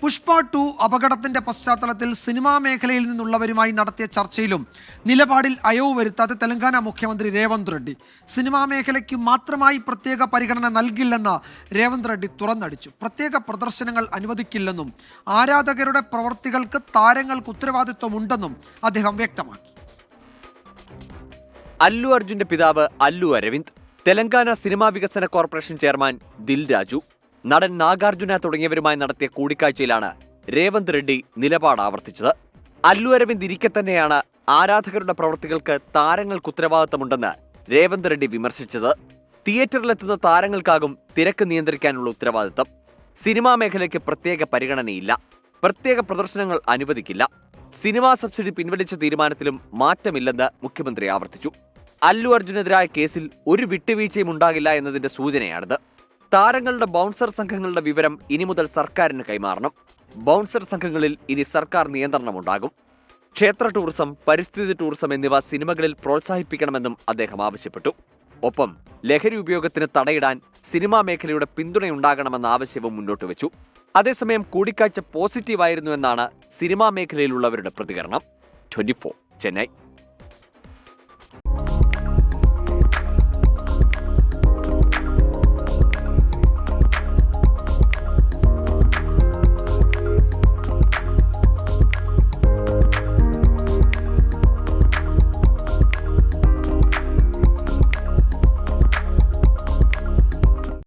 പുഷ്പ 2 അപകടത്തിന്റെ പശ്ചാത്തലത്തിൽ സിനിമാ മേഖലയിൽ നിന്നുള്ളവരുമായി നടത്തിയ ചർച്ചയിലും നിലപാടിൽ അയവ് വരുത്താതെ തെലങ്കാന മുഖ്യമന്ത്രി രേവന്ത് റെഡ്ഡി. സിനിമാ മേഖലയ്ക്ക് മാത്രമായി പ്രത്യേക പരിഗണന നൽകില്ലെന്ന് രേവന്ത് റെഡ്ഡി തുറന്നടിച്ചു. പ്രത്യേക പ്രദർശനങ്ങൾ അനുവദിക്കില്ലെന്നും ആരാധകരുടെ പ്രവൃത്തികൾക്ക് താരങ്ങൾക്ക് ഉത്തരവാദിത്വമുണ്ടെന്നും അദ്ദേഹം വ്യക്തമാക്കി. അല്ലു അർജുന്റെ പിതാവ് അല്ലു അരവിന്ദ്, തെലങ്കാന സിനിമാ വികസന കോർപ്പറേഷൻ ചെയർമാൻ ദിൽ രാജു, നടൻ നാഗാർജുന തുടങ്ങിയവരുമായി നടത്തിയ കൂടിക്കാഴ്ചയിലാണ് രേവന്ത് റെഡ്ഡി നിലപാട് ആവർത്തിച്ചത്. അല്ലു അരവിന്ദ് ഇരിക്കെ തന്നെയാണ് ആരാധകരുടെ പ്രവൃത്തികൾക്ക് താരങ്ങൾക്ക് ഉത്തരവാദിത്തമുണ്ടെന്ന് രേവന്ത് റെഡ്ഡി വിമർശിച്ചത്. തിയേറ്ററിലെത്തുന്ന താരങ്ങൾക്കാകും തിരക്ക് നിയന്ത്രിക്കാനുള്ള ഉത്തരവാദിത്തം. സിനിമാ മേഖലയ്ക്ക് പ്രത്യേക പരിഗണനയില്ല, പ്രത്യേക പ്രദർശനങ്ങൾ അനുവദിക്കില്ല, സിനിമാ സബ്സിഡി പിൻവലിച്ച തീരുമാനത്തിലും മാറ്റമില്ലെന്ന് മുഖ്യമന്ത്രി ആവർത്തിച്ചു. അല്ലു അർജുനെതിരായ കേസിൽ ഒരു വിട്ടുവീഴ്ചയും ഉണ്ടാകില്ല എന്നതിന്റെ സൂചനയാണിത്. താരങ്ങളുടെ ബൗൺസർ സംഘങ്ങളുടെ വിവരം ഇനി മുതൽ സർക്കാരിന് കൈമാറണം. ബൗൺസർ സംഘങ്ങളിൽ ഇനി സർക്കാർ നിയന്ത്രണമുണ്ടാകും. ക്ഷേത്ര ടൂറിസം, പരിസ്ഥിതി ടൂറിസം എന്നിവ സിനിമകളിൽ പ്രോത്സാഹിപ്പിക്കണമെന്നും അദ്ദേഹം ആവശ്യപ്പെട്ടു. ഒപ്പം ലഹരി ഉപയോഗത്തിന് തടയിടാൻ സിനിമാ മേഖലയുടെ പിന്തുണയുണ്ടാകണമെന്ന ആവശ്യവും മുന്നോട്ട് വെച്ചു. അതേസമയം കൂടിക്കാഴ്ച പോസിറ്റീവായിരുന്നു എന്നാണ് സിനിമാ മേഖലയിലുള്ളവരുടെ പ്രതികരണം. 24 ചെന്നൈ.